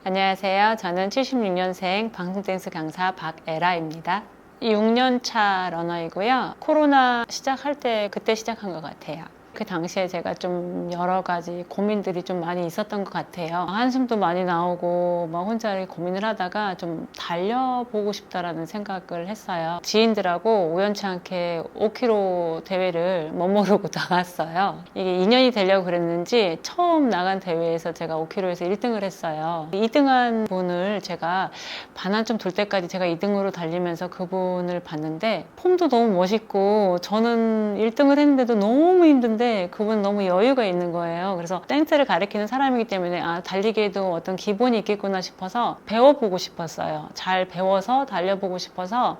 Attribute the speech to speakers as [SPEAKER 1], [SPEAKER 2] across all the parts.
[SPEAKER 1] 안녕하세요. 저는 76년생 방송댄스 강사 박에라입니다. 6년차 러너이고요. 코로나 시작할 때 그때 시작한 것 같아요. 그 당시에 제가 좀 여러 가지 고민들이 좀 많이 있었던 것 같아요. 한숨도 많이 나오고 막 혼자 고민을 하다가 좀 달려보고 싶다라는 생각을 했어요. 지인들하고 우연치 않게 5km 대회를 멋모르고 나갔어요. 이게 2년이 되려고 그랬는지 처음 나간 대회에서 제가 5km에서 1등을 했어요. 2등한 분을 제가 반환점 돌 때까지 제가 2등으로 달리면서 그분을 봤는데 폼도 너무 멋있고 저는 1등을 했는데도 너무 힘든데 그분은 너무 여유가 있는 거예요. 그래서 댄스를 가르치는 사람이기 때문에 달리기에도 어떤 기본이 있겠구나 싶어서 배워보고 싶었어요. 잘 배워서 달려보고 싶어서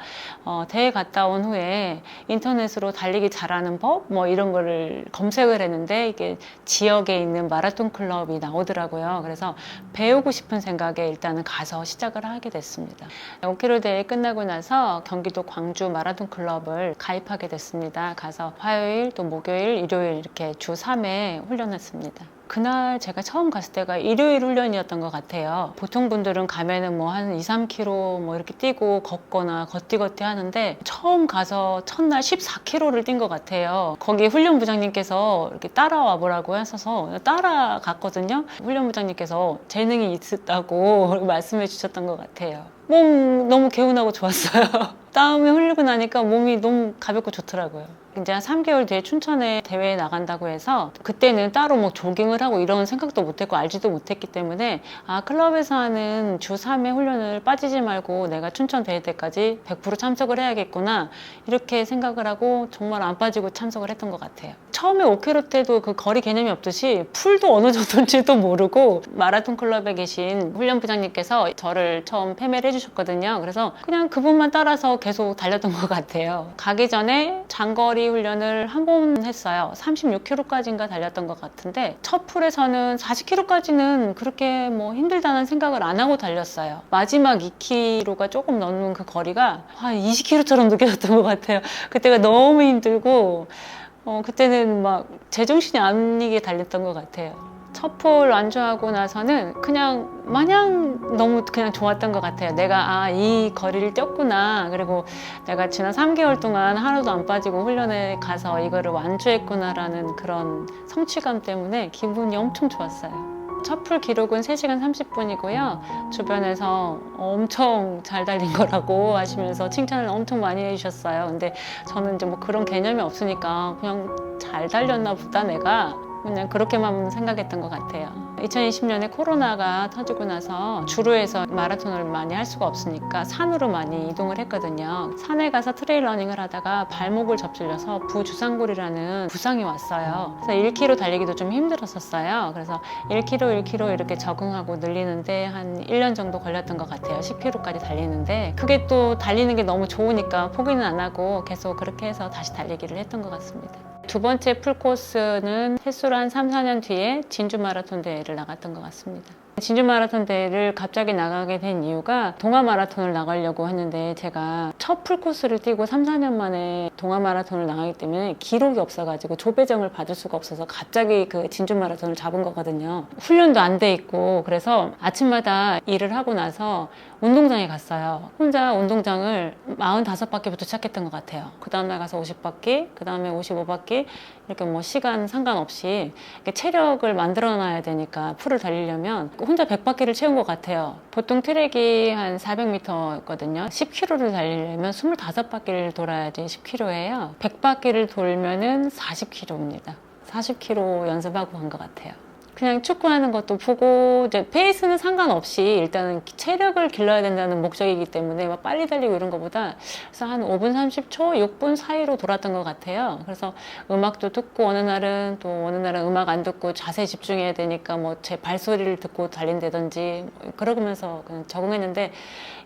[SPEAKER 1] 대회 갔다 온 후에 인터넷으로 달리기 잘하는 법 뭐 이런 거를 검색을 했는데 이게 지역에 있는 마라톤 클럽이 나오더라고요. 그래서 배우고 싶은 생각에 일단은 가서 시작을 하게 됐습니다. 5km 대회 끝나고 나서 경기도 광주 마라톤 클럽을 가입하게 됐습니다. 가서 화요일 또 목요일 일요일 이렇게 주 3회 훈련했습니다. 그날 제가 처음 갔을 때가 일요일 훈련이었던 것 같아요. 보통 분들은 가면은 뭐 한 2, 3km 뭐 이렇게 뛰고 걷거나 걷디 하는데 처음 가서 첫날 14km를 뛴 것 같아요. 거기 훈련부장님께서 이렇게 따라와 보라고 하셔서 따라갔거든요. 훈련부장님께서 재능이 있다고 말씀해 주셨던 것 같아요. 몸 너무 개운하고 좋았어요. 다음에 흘리고 나니까 몸이 너무 가볍고 좋더라고요. 이제 한 3개월 뒤에 춘천에 대회에 나간다고 해서 그때는 따로 뭐 조깅을 하고 이런 생각도 못했고 알지도 못했기 때문에 클럽에서 하는 주 3회 훈련을 빠지지 말고 내가 춘천 대회 때까지 100% 참석을 해야겠구나 이렇게 생각을 하고 정말 안 빠지고 참석을 했던 것 같아요. 처음에 5km 때도 그 거리 개념이 없듯이 풀도 어느 정도인지도 모르고 마라톤 클럽에 계신 훈련부장님께서 저를 처음 패매를 해주셨거든요. 그래서 그냥 그분만 따라서 계속 달렸던 것 같아요. 가기 전에 장거리 훈련을 한 번 했어요. 36km까지인가 달렸던 것 같은데 첫 풀에서는 40km까지는 그렇게 뭐 힘들다는 생각을 안 하고 달렸어요. 마지막 2km가 조금 넘는 그 거리가 한 20km처럼 느껴졌던 것 같아요. 그때가 너무 힘들고 그때는 막 제정신이 아니게 달렸던 것 같아요. 첫 풀 완주하고 나서는 그냥 마냥 너무 그냥 좋았던 것 같아요. 내가 이 거리를 뛰었구나. 그리고 내가 지난 3개월 동안 하루도 안 빠지고 훈련에 가서 이거를 완주했구나라는 그런 성취감 때문에 기분이 엄청 좋았어요. 첫 풀 기록은 3시간 30분이고요. 주변에서 엄청 잘 달린 거라고 하시면서 칭찬을 엄청 많이 해주셨어요. 근데 저는 이제 뭐 그런 개념이 없으니까 그냥 잘 달렸나 보다 내가 그냥 그렇게만 생각했던 것 같아요. 2020년에 코로나가 터지고 나서 주로에서 마라톤을 많이 할 수가 없으니까 산으로 많이 이동을 했거든요. 산에 가서 트레일 러닝을 하다가 발목을 접질려서 부주상골이라는 부상이 왔어요. 그래서 1km 달리기도 좀 힘들었었어요. 그래서 1km 이렇게 적응하고 늘리는데 한 1년 정도 걸렸던 것 같아요. 10km까지 달리는데 그게 또 달리는 게 너무 좋으니까 포기는 안 하고 계속 그렇게 해서 다시 달리기를 했던 것 같습니다. 두 번째 풀코스는 횟수로 한 3, 4년 뒤에 진주 마라톤 대회를 나갔던 것 같습니다. 진주 마라톤 대회를 갑자기 나가게 된 이유가 동아 마라톤을 나가려고 했는데 제가 첫 풀코스를 뛰고 3, 4년 만에 동아 마라톤을 나가기 때문에 기록이 없어가지고 조배정을 받을 수가 없어서 갑자기 그 진주 마라톤을 잡은 거거든요. 훈련도 안 돼 있고 그래서 아침마다 일을 하고 나서 운동장에 갔어요. 혼자 운동장을 45바퀴부터 시작했던 것 같아요. 그 다음날 가서 50바퀴, 그 다음에 55바퀴 이렇게 뭐 시간 상관없이 이렇게 체력을 만들어 놔야 되니까 풀을 달리려면 혼자 100바퀴를 채운 것 같아요. 보통 트랙이 한 400m였거든요. 10km를 달리려면 25바퀴를 돌아야지 10km예요. 100바퀴를 돌면은 40km입니다. 40km 연습하고 간 것 같아요. 그냥 축구하는 것도 보고 이제 페이스는 상관없이 일단은 체력을 길러야 된다는 목적이기 때문에 막 빨리 달리고 이런 것보다 그래서 한 5분 30초, 6분 사이로 돌았던 것 같아요. 그래서 음악도 듣고 어느 날은 음악 안 듣고 자세히 집중해야 되니까 뭐 제 발소리를 듣고 달린다든지 그러면서 그냥 적응했는데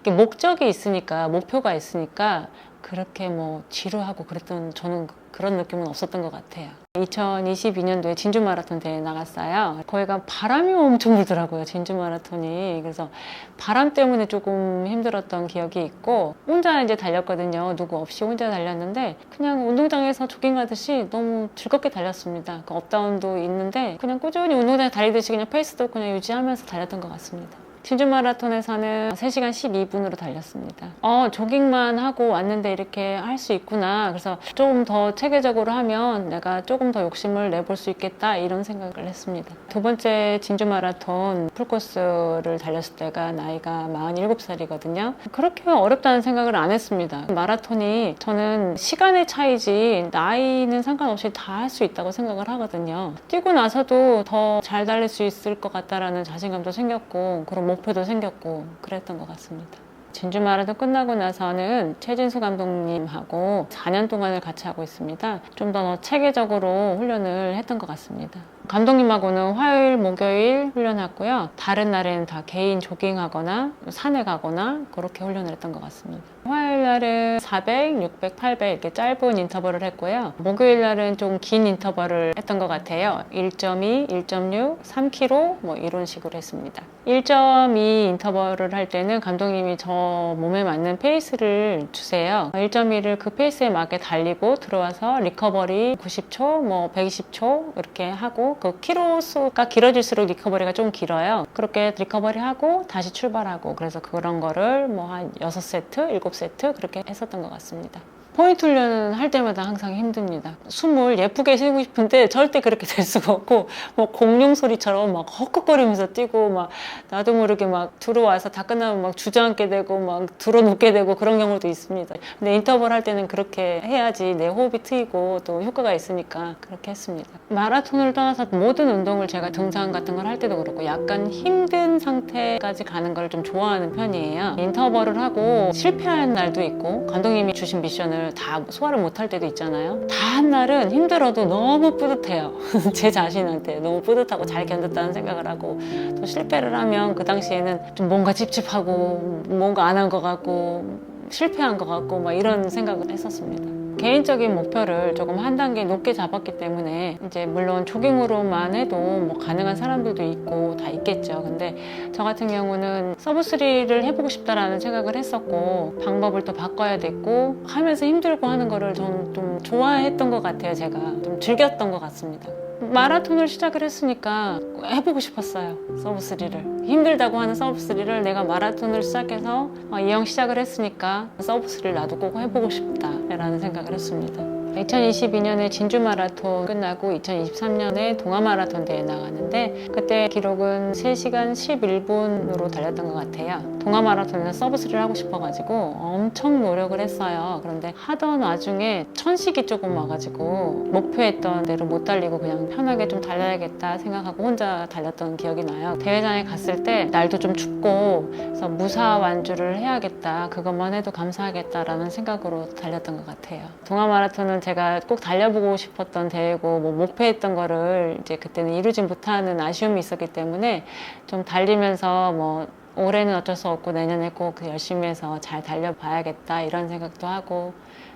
[SPEAKER 1] 이게 목적이 있으니까 목표가 있으니까 그렇게 뭐 지루하고 그랬던 저는 그런 느낌은 없었던 것 같아요. 2022년도에 진주 마라톤 대회에 나갔어요. 거기가 바람이 엄청 불더라고요, 진주 마라톤이. 그래서 바람 때문에 조금 힘들었던 기억이 있고 혼자 이제 달렸거든요. 누구 없이 혼자 달렸는데 그냥 운동장에서 조깅하듯이 너무 즐겁게 달렸습니다. 그 업다운도 있는데 그냥 꾸준히 운동장에 달리듯이 그냥 페이스도 그냥 유지하면서 달렸던 것 같습니다. 진주 마라톤에서는 3시간 12분으로 달렸습니다. 조깅만 하고 왔는데 이렇게 할 수 있구나. 그래서 조금 더 체계적으로 하면 내가 조금 더 욕심을 내볼 수 있겠다, 이런 생각을 했습니다. 두 번째 진주 마라톤 풀코스를 달렸을 때가 나이가 47살이거든요. 그렇게 어렵다는 생각을 안 했습니다. 마라톤이 저는 시간의 차이지 나이는 상관없이 다 할 수 있다고 생각을 하거든요. 뛰고 나서도 더 잘 달릴 수 있을 것 같다라는 자신감도 생겼고, 그런 목표도 생겼고, 그랬던 것 같습니다. 진주 마라톤 끝나고 나서는 최진수 감독님하고 4년 동안을 같이 하고 있습니다. 좀 더 체계적으로 훈련을 했던 것 같습니다. 감독님하고는 화요일, 목요일 훈련했고요. 다른 날에는 다 개인 조깅하거나 산에 가거나 그렇게 훈련을 했던 것 같습니다. 화요일 날은 400, 600, 800 이렇게 짧은 인터벌을 했고요. 목요일 날은 좀 긴 인터벌을 했던 것 같아요. 1.2, 1.6, 3km 뭐 이런 식으로 했습니다. 1.2 인터벌을 할 때는 감독님이 저 몸에 맞는 페이스를 주세요. 1.2를 그 페이스에 맞게 달리고 들어와서 리커버리 90초, 뭐 120초 이렇게 하고, 그 키로 수가 길어질수록 리커버리가 좀 길어요. 그렇게 리커버리 하고 다시 출발하고, 그래서 그런 거를 뭐 한 6세트, 7세트 그렇게 했었던 것 같습니다. 포인트 훈련은 할 때마다 항상 힘듭니다. 숨을 예쁘게 쉬고 싶은데 절대 그렇게 될 수가 없고, 뭐 공룡 소리처럼 막 헉헉거리면서 뛰고, 막 나도 모르게 막 들어와서 다 끝나면 막 주저앉게 되고 막 들어눕게 되고 그런 경우도 있습니다. 근데 인터벌 할 때는 그렇게 해야지 내 호흡이 트이고 또 효과가 있으니까 그렇게 했습니다. 마라톤을 떠나서 모든 운동을, 제가 등산 같은 걸 할 때도 그렇고 약간 힘든 상태까지 가는 걸 좀 좋아하는 편이에요. 인터벌을 하고 실패하는 날도 있고, 감독님이 주신 미션을 다 소화를 못할 때도 있잖아요. 다 한 날은 힘들어도 너무 뿌듯해요. 제 자신한테 너무 뿌듯하고 잘 견뎠다는 생각을 하고, 또 실패를 하면 그 당시에는 좀 뭔가 찝찝하고 뭔가 안 한 것 같고 실패한 것 같고 막 이런 생각을 했었습니다. 개인적인 목표를 조금 한 단계 높게 잡았기 때문에, 이제 물론 조깅으로만 해도 뭐 가능한 사람들도 있고 다 있겠죠. 근데 저 같은 경우는 서브3를 해보고 싶다라는 생각을 했었고, 방법을 또 바꿔야 됐고, 하면서 힘들고 하는 거를 좀 좋아했던 것 같아요. 제가 좀 즐겼던 것 같습니다. 마라톤을 시작을 했으니까 해보고 싶었어요. 서브3를 힘들다고 하는 서브3를 내가 마라톤을 시작해서 이왕 시작을 했으니까 서브3를 나도 꼭 해보고 싶다 라는 생각을 했습니다. 2022년에 진주 마라톤 끝나고 2023년에 동아 마라톤 대회 나갔는데, 그때 기록은 3시간 11분으로 달렸던 것 같아요. 동아 마라톤에서 서브3를 하고 싶어가지고 엄청 노력을 했어요. 그런데 하던 와중에 천식이 조금 와가지고 목표했던 대로 못 달리고 그냥 편하게 좀 달려야겠다 생각하고 혼자 달렸던 기억이 나요. 대회장에 갔을 때 날도 좀 춥고, 그래서 무사 완주를 해야겠다, 그것만 해도 감사하겠다라는 생각으로 달렸던 것 같아요. 동아 마라톤은 제가 꼭 달려보고 싶었던 대회고, 뭐 목표했던 거를 이제 그때는 이루지 못하는 아쉬움이 있었기 때문에 좀 달리면서 뭐 올해는 어쩔 수 없고 내년에 꼭 열심히 해서 잘 달려봐야겠다 이런 생각도 하고,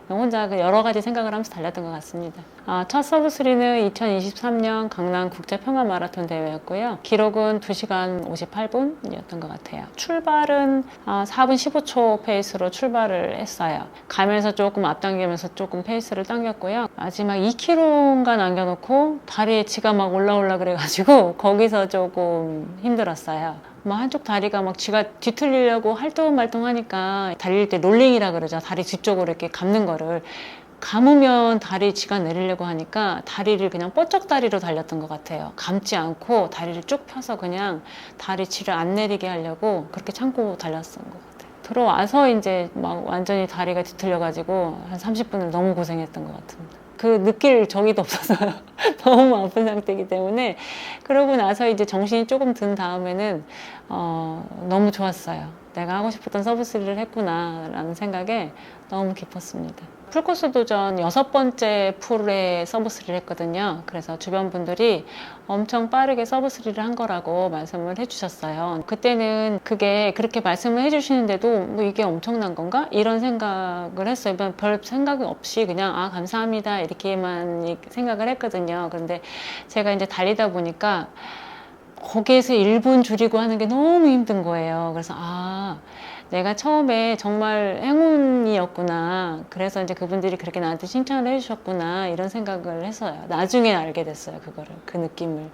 [SPEAKER 1] 혼자 여러 가지 생각을 하면서 달렸던 것 같습니다. 첫 서브3는 2023년 강남 국제평화마라톤 대회였고요. 기록은 2시간 58분이었던 것 같아요. 출발은 4분 15초 페이스로 출발을 했어요. 가면서 조금 앞당기면서 조금 페이스를 당겼고요. 마지막 2km인가 남겨놓고 다리에 지가 막 올라올라 그래가지고 거기서 조금 힘들었어요. 한쪽 다리가 막 쥐가 뒤틀리려고 할뚱말뚱 하니까, 달릴 때 롤링이라 그러죠. 다리 뒤쪽으로 이렇게 감는 거를 감으면 다리 쥐가 내리려고 하니까 다리를 그냥 뻗쩍 다리로 달렸던 것 같아요. 감지 않고 다리를 쭉 펴서 그냥 다리 쥐를 안 내리게 하려고 그렇게 참고 달렸던 것 같아요. 들어와서 이제 막 완전히 다리가 뒤틀려가지고 한 30분을 너무 고생했던 것 같습니다. 그 느낄 정의도 없어서요. 너무 아픈 상태이기 때문에. 그러고 나서 이제 정신이 조금 든 다음에는 너무 좋았어요. 내가 하고 싶었던 서브3를 했구나 라는 생각에 너무 기뻤습니다. 풀코스 도전 6번째 풀에 서브3를 했거든요. 그래서 주변 분들이 엄청 빠르게 서브3를 한 거라고 말씀을 해주셨어요. 그때는 그게 그렇게 말씀을 해주시는데도 뭐 이게 엄청난 건가? 이런 생각을 했어요. 별 생각이 없이 그냥 감사합니다 이렇게만 생각을 했거든요. 그런데 제가 이제 달리다 보니까 거기에서 1분 줄이고 하는 게 너무 힘든 거예요. 그래서 내가 처음에 정말 행운이었구나. 그래서 이제 그분들이 그렇게 나한테 칭찬을 해주셨구나. 이런 생각을 했어요. 나중에 알게 됐어요. 그 느낌을.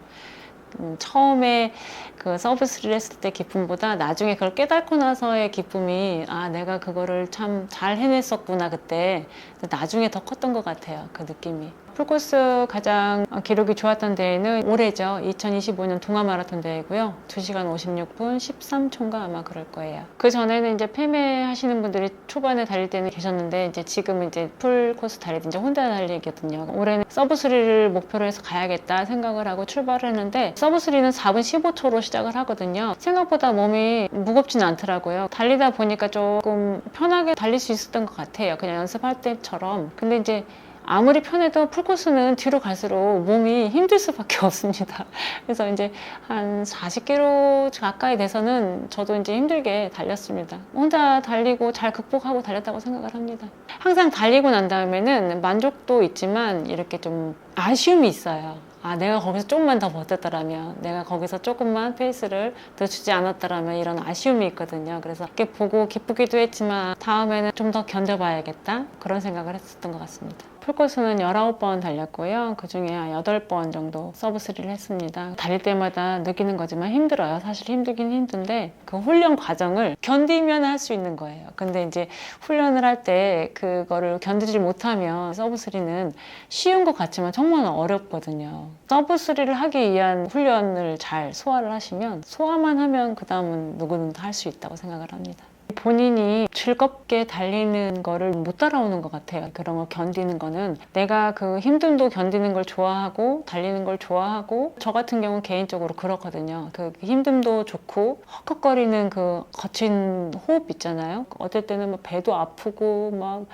[SPEAKER 1] 처음에 그 서비스를 했을 때 기쁨보다 나중에 그걸 깨닫고 나서의 기쁨이 내가 그거를 참 잘 해냈었구나 그때. 나중에 더 컸던 것 같아요. 그 느낌이. 풀코스 가장 기록이 좋았던 대회는 올해죠. 2025년 동아 마라톤 대회고요. 2시간 56분 13초인가 아마 그럴 거예요. 그 전에는 이제 패매하시는 분들이 초반에 달릴 때는 계셨는데 이제 지금은 이제 풀코스 달릴 때 이제 혼자 달리거든요. 올해는 서브3를 목표로 해서 가야겠다 생각을 하고 출발을 했는데 서브3는 4분 15초로 시작을 하거든요. 생각보다 몸이 무겁지는 않더라고요. 달리다 보니까 조금 편하게 달릴 수 있었던 것 같아요. 그냥 연습할 때처럼. 근데 이제 아무리 편해도 풀코스는 뒤로 갈수록 몸이 힘들 수밖에 없습니다. 그래서 이제 한 40km 가까이 돼서는 저도 이제 힘들게 달렸습니다. 혼자 달리고 잘 극복하고 달렸다고 생각을 합니다. 항상 달리고 난 다음에는 만족도 있지만 이렇게 좀 아쉬움이 있어요. 내가 거기서 조금만 더 버텼더라면, 내가 거기서 조금만 페이스를 더 주지 않았더라면 이런 아쉬움이 있거든요. 그래서 이렇게 보고 기쁘기도 했지만 다음에는 좀 더 견뎌봐야겠다 그런 생각을 했었던 것 같습니다. 풀코스는 19번 달렸고요. 그 중에 한 8번 정도 서브3를 했습니다. 달릴 때마다 느끼는 거지만 힘들어요. 사실 힘들긴 힘든데 그 훈련 과정을 견디면 할 수 있는 거예요. 근데 이제 훈련을 할 때 그거를 견디지 못하면 서브3는 쉬운 것 같지만 정말 어렵거든요. 서브3를 하기 위한 훈련을 잘 소화를 하시면 소화만 하면 그 다음은 누구든 다 할 수 있다고 생각을 합니다. 본인이 즐겁게 달리는 거를 못 따라오는 것 같아요. 그런 걸 견디는 거는 내가 그 힘듦도 견디는 걸 좋아하고 달리는 걸 좋아하고 저 같은 경우는 개인적으로 그렇거든요. 그 힘듦도 좋고 헉헉거리는 그 거친 호흡 있잖아요. 어떨 때는 막 배도 아프고 막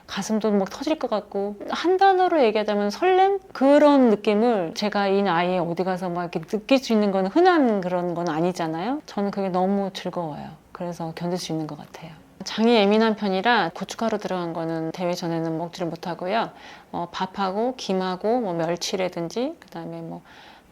[SPEAKER 1] 가슴도 막 터질 것 같고 한 단어로 얘기하자면 설렘? 그런 느낌을 제가 이 나이에 어디 가서 막 이렇게 느낄 수 있는 건 흔한 그런 건 아니잖아요. 저는 그게 너무 즐거워요. 그래서 견딜 수 있는 것 같아요. 장이 예민한 편이라 고춧가루 들어간 거는 대회 전에는 먹지를 못하고요. 밥하고 김하고 뭐 멸치라든지 그다음에 뭐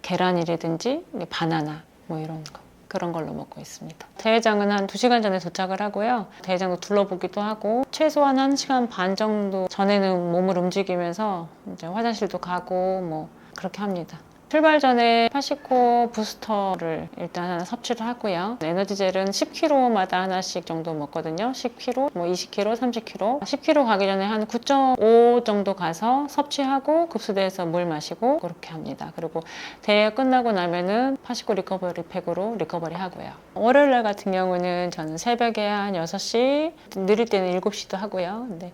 [SPEAKER 1] 계란이라든지 바나나 뭐 이런 거. 그런 걸로 먹고 있습니다. 대회장은 한 2시간 전에 도착을 하고요. 대회장도 둘러보기도 하고 최소한 1시간 반 정도 전에는 몸을 움직이면서 이제 화장실도 가고 뭐 그렇게 합니다. 출발 전에 파시코 부스터를 일단 하나 섭취를 하고요. 에너지젤은 10kg마다 하나씩 정도 먹거든요. 10kg, 뭐 20kg, 30kg. 10kg 가기 전에 한 9.5 정도 가서 섭취하고 급수대에서 물 마시고 그렇게 합니다. 그리고 대회 끝나고 나면은 파시코 리커버리 팩으로 리커버리 하고요. 월요일날 같은 경우는 저는 새벽에 한 6시, 느릴 때는 7시도 하고요. 근데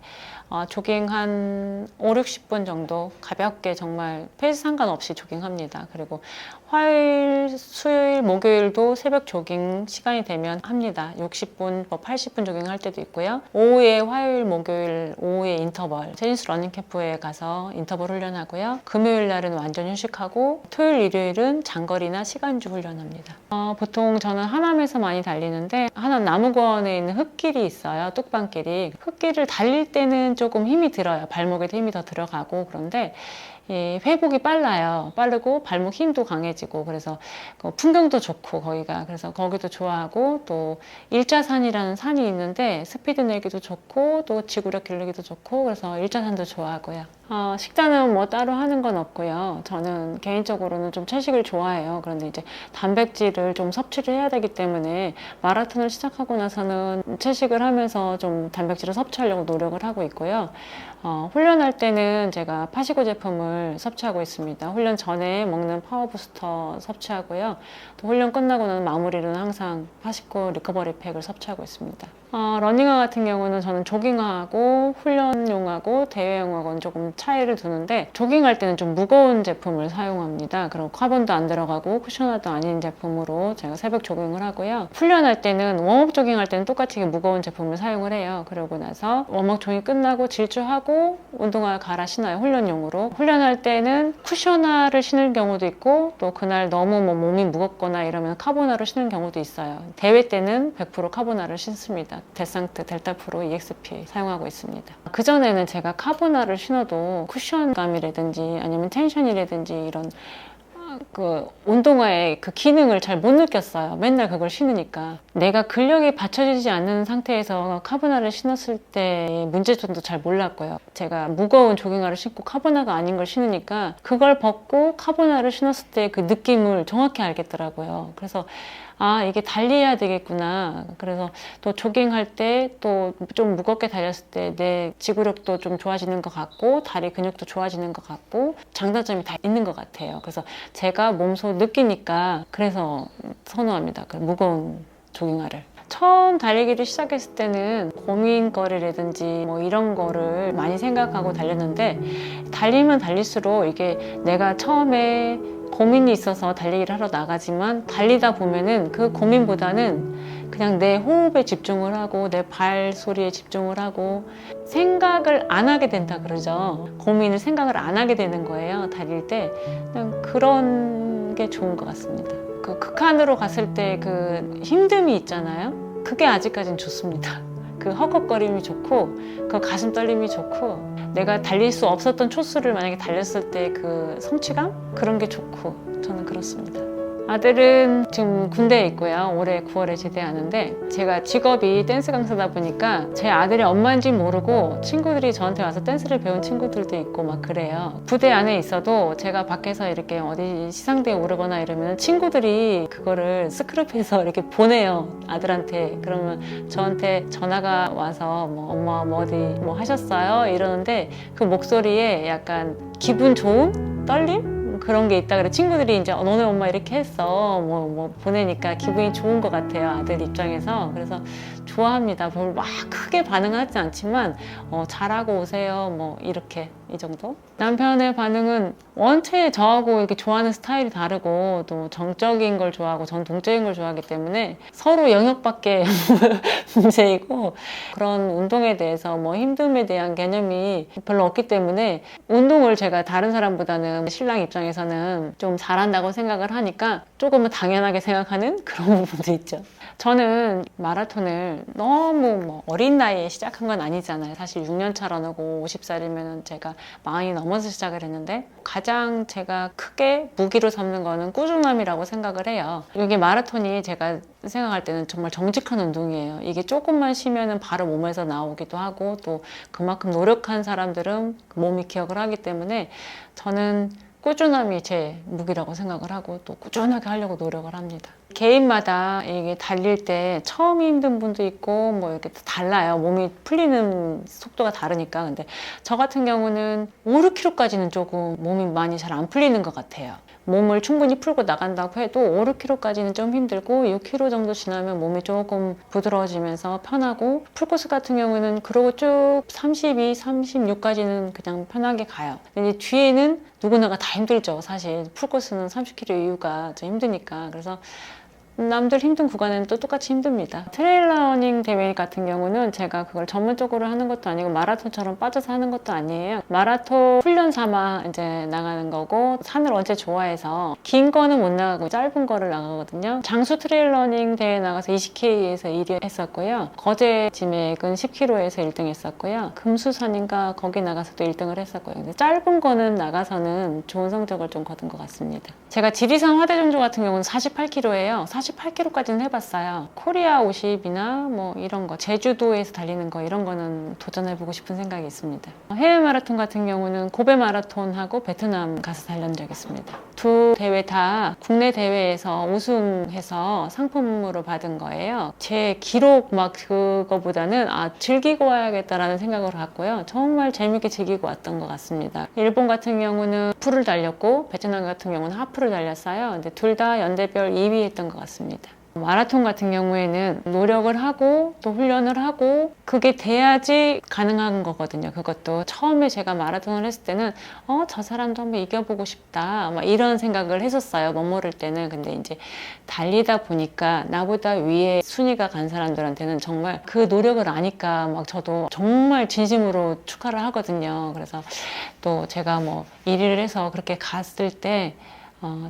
[SPEAKER 1] 조깅 한 5, 60분 정도 가볍게 정말 페이스 상관없이 조깅합니다. 그리고 화요일, 수요일, 목요일도 새벽 조깅 시간이 되면 합니다. 60분, 80분 조깅할 때도 있고요. 오후에 화요일, 목요일 오후에 인터벌, 제니스 러닝 캠프에 가서 인터벌 훈련하고요. 금요일 날은 완전 휴식하고 토요일, 일요일은 장거리나 시간주 훈련합니다. 보통 저는 하남에서 많이 달리는데 하남 나무권에 있는 흙길이 있어요. 뚝방길이. 흙길을 달릴 때는 조금 힘이 들어요. 발목에도 힘이 더 들어가고 그런데 회복이 빨라요. 빠르고 발목 힘도 강해지고 그래서 풍경도 좋고 거기가 그래서 거기도 좋아하고 또 일자산이라는 산이 있는데 스피드 내기도 좋고 또 지구력 기르기도 좋고 그래서 일자산도 좋아하고요. 식단은 뭐 따로 하는 건 없고요. 저는 개인적으로는 좀 채식을 좋아해요. 그런데 이제 단백질을 좀 섭취를 해야 되기 때문에 마라톤을 시작하고 나서는 채식을 하면서 좀 단백질을 섭취하려고 노력을 하고 있고요. 훈련할 때는 제가 파시고 제품을 섭취하고 있습니다. 훈련 전에 먹는 파워부스터 섭취하고요. 또 훈련 끝나고는 마무리는 항상 파시고 리커버리 팩을 섭취하고 있습니다. 러닝화 같은 경우는 저는 조깅화하고 훈련용하고 대회용하고는 조금 차이를 두는데 조깅할 때는 좀 무거운 제품을 사용합니다. 그리고 카본도 안 들어가고 쿠셔너도 아닌 제품으로 제가 새벽 조깅을 하고요. 훈련할 때는 웜업 조깅할 때는 똑같이 무거운 제품을 사용을 해요. 그러고 나서 웜업 조깅 끝나고 질주하고 운동화 갈아 신어요. 훈련용으로. 훈련할 때는 쿠셔너를 신을 경우도 있고 또 그날 너무 몸이 무겁거나 이러면 카보나를 신는 경우도 있어요. 대회 때는 100% 카보나를 신습니다. 데상트 델타 프로 EXP 사용하고 있습니다. 그전에는 제가 카보나를 신어도 쿠션감이라든지 아니면 텐션이라든지 이런 그 운동화의 그 기능을 잘 못 느꼈어요. 맨날 그걸 신으니까. 내가 근력이 받쳐지지 않는 상태에서 카보나를 신었을 때의 문제점도 잘 몰랐고요. 제가 무거운 조깅화를 신고 카보나가 아닌 걸 신으니까 그걸 벗고 카보나를 신었을 때 그 느낌을 정확히 알겠더라고요. 그래서 아, 이게 달려야 되겠구나. 그래서 또 조깅할 때 또 좀 무겁게 달렸을 때 내 지구력도 좀 좋아지는 것 같고 다리 근육도 좋아지는 것 같고 장단점이 다 있는 것 같아요. 그래서 제가 몸소 느끼니까 그래서 선호합니다. 그 무거운 조깅화를. 처음 달리기를 시작했을 때는 고민거리라든지 뭐 이런 거를 많이 생각하고 달렸는데 달리면 달릴수록 이게 내가 처음에 고민이 있어서 달리기를 하러 나가지만 달리다 보면은 그 고민보다는 그냥 내 호흡에 집중을 하고 내 발소리에 집중을 하고 생각을 안 하게 된다 그러죠. 고민을 생각을 안 하게 되는 거예요. 달릴 때 그냥 그런 게 좋은 것 같습니다. 그 극한으로 갔을 때 그 힘듦이 있잖아요. 그게 아직까진 좋습니다. 그 헉헉거림이 좋고 그 가슴 떨림이 좋고 내가 달릴 수 없었던 초수를 만약에 달렸을 때 그 성취감? 그런 게 좋고 저는 그렇습니다. 아들은 지금 군대에 있고요. 올해 9월에 제대하는데 제가 직업이 댄스 강사다 보니까 제 아들이 엄마인지 모르고 친구들이 저한테 와서 댄스를 배운 친구들도 있고 막 그래요. 부대 안에 있어도 제가 밖에서 이렇게 어디 시상대에 오르거나 이러면 친구들이 그거를 스크랩해서 이렇게 보내요. 아들한테. 그러면 저한테 전화가 와서 뭐 엄마 뭐 어디 뭐 하셨어요? 이러는데 그 목소리에 약간 기분 좋은 떨림? 그런 게 있다 그래. 친구들이 이제 너네 엄마 이렇게 했어 뭐 보내니까 기분이 좋은 것 같아요. 아들 입장에서. 그래서 좋아합니다. 별 막 크게 반응하지 않지만 잘하고 오세요 뭐 이렇게 이 정도. 남편의 반응은 원체 저하고 이렇게 좋아하는 스타일이 다르고 또 정적인 걸 좋아하고 전 동적인 걸 좋아하기 때문에 서로 영역밖에 문제이고 그런 운동에 대해서 뭐 힘듦에 대한 개념이 별로 없기 때문에 운동을 제가 다른 사람보다는 신랑 입장에서는 좀 잘한다고 생각을 하니까 조금은 당연하게 생각하는 그런 부분도 있죠. 저는 마라톤을 너무 뭐 어린 나이에 시작한 건 아니잖아요. 사실 6년 차 러너고 50살이면 제가 40이 넘어서 시작을 했는데 가장 제가 크게 무기로 삼는 거는 꾸준함이라고 생각을 해요. 이게 마라톤이 제가 생각할 때는 정말 정직한 운동이에요. 이게 조금만 쉬면은 바로 몸에서 나오기도 하고 또 그만큼 노력한 사람들은 몸이 기억을 하기 때문에 저는 꾸준함이 제 무기라고 생각을 하고 또 꾸준하게 하려고 노력을 합니다. 개인마다 이게 달릴 때 처음이 힘든 분도 있고 뭐 이렇게 달라요. 몸이 풀리는 속도가 다르니까. 근데 저 같은 경우는 5, 6km까지는 조금 몸이 많이 잘 안 풀리는 것 같아요. 몸을 충분히 풀고 나간다고 해도 5, 6km까지는 좀 힘들고 6km 정도 지나면 몸이 조금 부드러워지면서 편하고 풀코스 같은 경우는 그러고 쭉 32, 36까지는 그냥 편하게 가요. 근데 뒤에는 누구나가 다 힘들죠. 사실 풀코스는 30km 이후가 좀 힘드니까. 그래서 남들 힘든 구간에는 또 똑같이 힘듭니다. 트레일러닝 대회 같은 경우는 제가 그걸 전문적으로 하는 것도 아니고 마라톤처럼 빠져서 하는 것도 아니에요. 마라톤 훈련 삼아 이제 나가는 거고 산을 원체 좋아해서 긴 거는 못 나가고 짧은 거를 나가거든요. 장수 트레일러닝 대회 나가서 20K에서 1위 했었고요. 거제 지맥은 10km에서 1등 했었고요. 금수산인가 거기 나가서도 1등을 했었고요. 근데 짧은 거는 나가서는 좋은 성적을 좀 거둔 것 같습니다. 제가 지리산 화대종조 같은 경우는 48km예요. 48km까지는 해봤어요. 코리아 50이나 뭐 이런 거, 제주도에서 달리는 거 이런 거는 도전해보고 싶은 생각이 있습니다. 해외 마라톤 같은 경우는 고베 마라톤하고 베트남 가서 달린 적이 있습니다. 두 대회 다 국내 대회에서 우승해서 상품으로 받은 거예요. 제 기록 막 그거보다는 즐기고 와야겠다라는 생각을 갖고요. 정말 재밌게 즐기고 왔던 것 같습니다. 일본 같은 경우는 풀을 달렸고 베트남 같은 경우는 하프를 달렸어요. 근데 둘 다 연대별 2위 했던 것 같습니다. 마라톤 같은 경우에는 노력을 하고 또 훈련을 하고 그게 돼야지 가능한 거거든요. 그것도 처음에 제가 마라톤을 했을 때는 저 사람도 한번 이겨보고 싶다 막 이런 생각을 했었어요. 멋모를 때는. 근데 이제 달리다 보니까 나보다 위에 순위가 간 사람들한테는 정말 그 노력을 아니까 막 저도 정말 진심으로 축하를 하거든요. 그래서 또 제가 뭐 1위를 해서 그렇게 갔을 때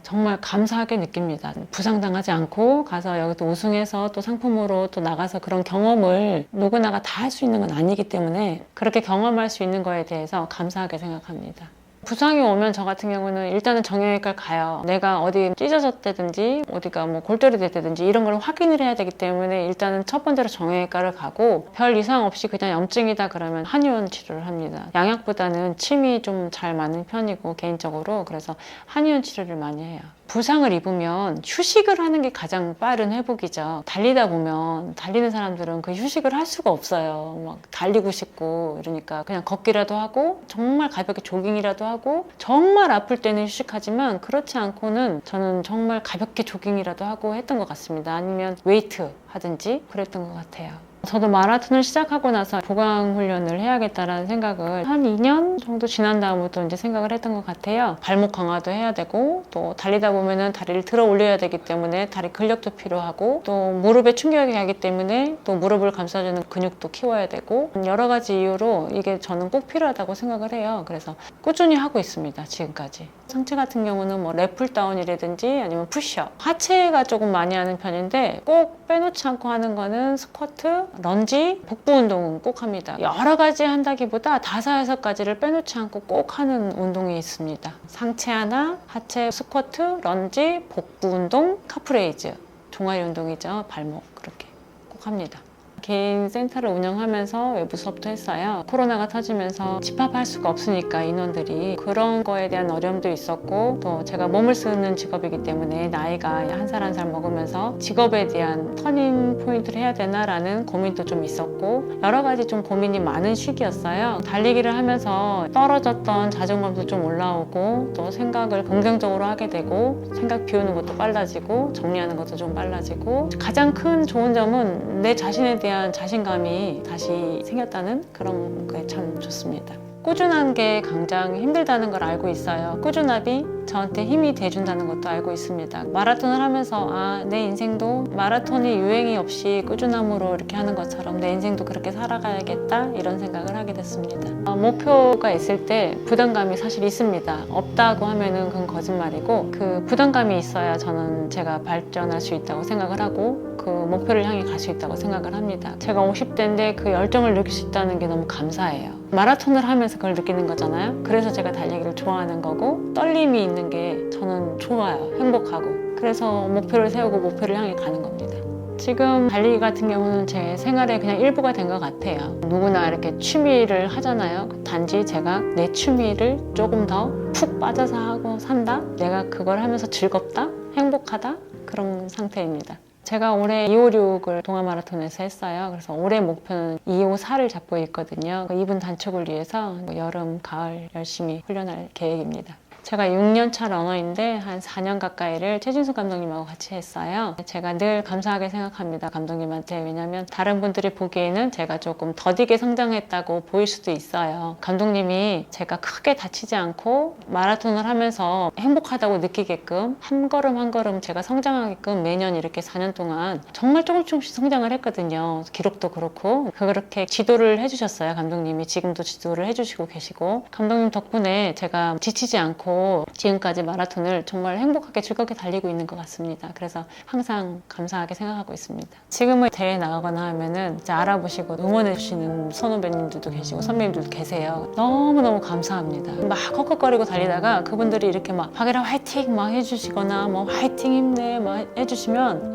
[SPEAKER 1] 정말 감사하게 느낍니다. 부상당하지 않고 가서 여기 또 우승해서 또 상품으로 또 나가서 그런 경험을 누구나가 다 할 수 있는 건 아니기 때문에 그렇게 경험할 수 있는 거에 대해서 감사하게 생각합니다. 부상이 오면 저 같은 경우는 일단은 정형외과를 가요. 내가 어디 찢어졌다든지 어디가 뭐 골절이 됐다든지 이런 걸 확인을 해야 되기 때문에 일단은 첫 번째로 정형외과를 가고 별 이상 없이 그냥 염증이다 그러면 한의원 치료를 합니다. 양약보다는 침이 좀 잘 맞는 편이고 개인적으로 그래서 한의원 치료를 많이 해요. 부상을 입으면 휴식을 하는 게 가장 빠른 회복이죠. 달리다 보면 달리는 사람들은 그 휴식을 할 수가 없어요. 막 달리고 싶고 이러니까 그냥 걷기라도 하고 정말 가볍게 조깅이라도 하고 정말 아플 때는 휴식하지만 그렇지 않고는 저는 정말 가볍게 조깅이라도 하고 했던 것 같습니다. 아니면 웨이트 하든지 그랬던 것 같아요. 저도 마라톤을 시작하고 나서 보강 훈련을 해야겠다라는 생각을 한 2년 정도 지난 다음부터 이제 생각을 했던 것 같아요. 발목 강화도 해야 되고 또 달리다 보면은 다리를 들어 올려야 되기 때문에 다리 근력도 필요하고 또 무릎에 충격이 가기 때문에 또 무릎을 감싸주는 근육도 키워야 되고 여러 가지 이유로 이게 저는 꼭 필요하다고 생각을 해요. 그래서 꾸준히 하고 있습니다. 지금까지. 상체 같은 경우는 뭐 랩풀다운이라든지 아니면 푸시업 하체가 조금 많이 하는 편인데 꼭 빼놓지 않고 하는 거는 스쿼트, 런지, 복부 운동은 꼭 합니다. 여러 가지 한다기보다 5-6가지를 빼놓지 않고 꼭 하는 운동이 있습니다. 상체 하나, 하체 스쿼트, 런지, 복부 운동, 카프레이즈 종아리 운동이죠. 발목 그렇게 꼭 합니다. 개인 센터를 운영하면서 외부 수업도 했어요. 코로나가 터지면서 집합할 수가 없으니까 인원들이 그런 거에 대한 어려움도 있었고 또 제가 몸을 쓰는 직업이기 때문에 나이가 한 살 한 살 먹으면서 직업에 대한 터닝 포인트를 해야 되나라는 고민도 좀 있었고 여러 가지 좀 고민이 많은 시기였어요. 달리기를 하면서 떨어졌던 자존감도 좀 올라오고 또 생각을 긍정적으로 하게 되고 생각 비우는 것도 빨라지고 정리하는 것도 좀 빨라지고 가장 큰 좋은 점은 내 자신에 대한 자신감이 다시 생겼다는 그런 게 참 좋습니다. 꾸준한 게 가장 힘들다는 걸 알고 있어요. 꾸준함이 저한테 힘이 돼준다는 것도 알고 있습니다. 마라톤을 하면서 내 인생도 마라톤이 유행이 없이 꾸준함으로 이렇게 하는 것처럼 내 인생도 그렇게 살아가야겠다 이런 생각을 하게 됐습니다. 목표가 있을 때 부담감이 사실 있습니다. 없다고 하면은 그건 거짓말이고 그 부담감이 있어야 저는 제가 발전할 수 있다고 생각을 하고 그 목표를 향해 갈 수 있다고 생각을 합니다. 제가 50대인데 그 열정을 느낄 수 있다는 게 너무 감사해요. 마라톤을 하면서 그걸 느끼는 거잖아요. 그래서 제가 달리기를 좋아하는 거고 떨림이 있는 게 저는 좋아요. 행복하고. 그래서 목표를 세우고 목표를 향해 가는 겁니다. 지금 달리기 같은 경우는 제 생활의 그냥 일부가 된 것 같아요. 누구나 이렇게 취미를 하잖아요. 단지 제가 내 취미를 조금 더 푹 빠져서 하고 산다? 내가 그걸 하면서 즐겁다? 행복하다? 그런 상태입니다. 제가 올해 256을 동아마라톤에서 했어요. 그래서 올해 목표는 254를 잡고 있거든요. 이분 단축을 위해서 여름, 가을 열심히 훈련할 계획입니다. 제가 6년차 러너인데 한 4년 가까이를 최진수 감독님하고 같이 했어요. 제가 늘 감사하게 생각합니다. 감독님한테. 왜냐하면 다른 분들이 보기에는 제가 조금 더디게 성장했다고 보일 수도 있어요. 감독님이 제가 크게 다치지 않고 마라톤을 하면서 행복하다고 느끼게끔 한 걸음 한 걸음 제가 성장하게끔 매년 이렇게 4년 동안 정말 조금씩 성장을 했거든요. 기록도 그렇고 그렇게 지도를 해주셨어요. 감독님이 지금도 지도를 해주시고 계시고 감독님 덕분에 제가 지치지 않고 지금까지 마라톤을 정말 행복하게 즐겁게 달리고 있는 것 같습니다. 그래서 항상 감사하게 생각하고 있습니다. 지금은 대회 나가거나 하면은 이제 알아보시고 응원해 주시는 선후배님들도 계시고 선배님들도 계세요. 너무너무 감사합니다. 막 헉헉거리고 달리다가 그분들이 이렇게 막 박예라 화이팅 막 해주시거나 뭐 화이팅 힘내 막 해주시면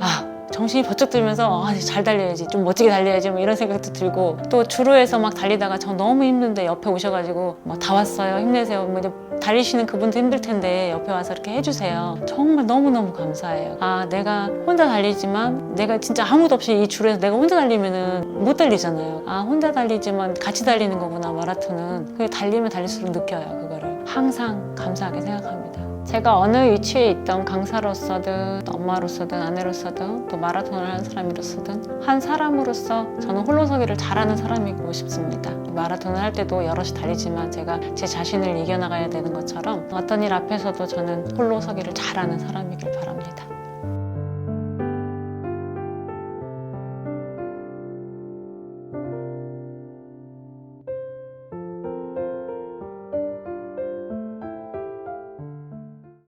[SPEAKER 1] 정신이 번쩍 들면서 잘 달려야지 좀 멋지게 달려야지 뭐 이런 생각도 들고 또 주로에서 막 달리다가 저 너무 힘든데 옆에 오셔가지고 막 다 왔어요 힘내세요 뭐 달리시는 그분도 힘들 텐데 옆에 와서 이렇게 해주세요. 정말 너무너무 감사해요. 내가 혼자 달리지만 내가 진짜 아무도 없이 이 줄에서 내가 혼자 달리면은 못 달리잖아요. 혼자 달리지만 같이 달리는 거구나 마라톤은. 그게 달리면 달릴수록 느껴요. 그거를 항상 감사하게 생각합니다. 제가 어느 위치에 있던 강사로서든 엄마로서든 아내로서든 또 마라톤을 하는 사람으로서든 한 사람으로서 저는 홀로서기를 잘하는 사람이고 싶습니다. 마라톤을 할 때도 여럿이 달리지만 제가 제 자신을 이겨나가야 되는 것처럼 어떤 일 앞에서도 저는 홀로서기를 잘하는 사람이길 바랍니다.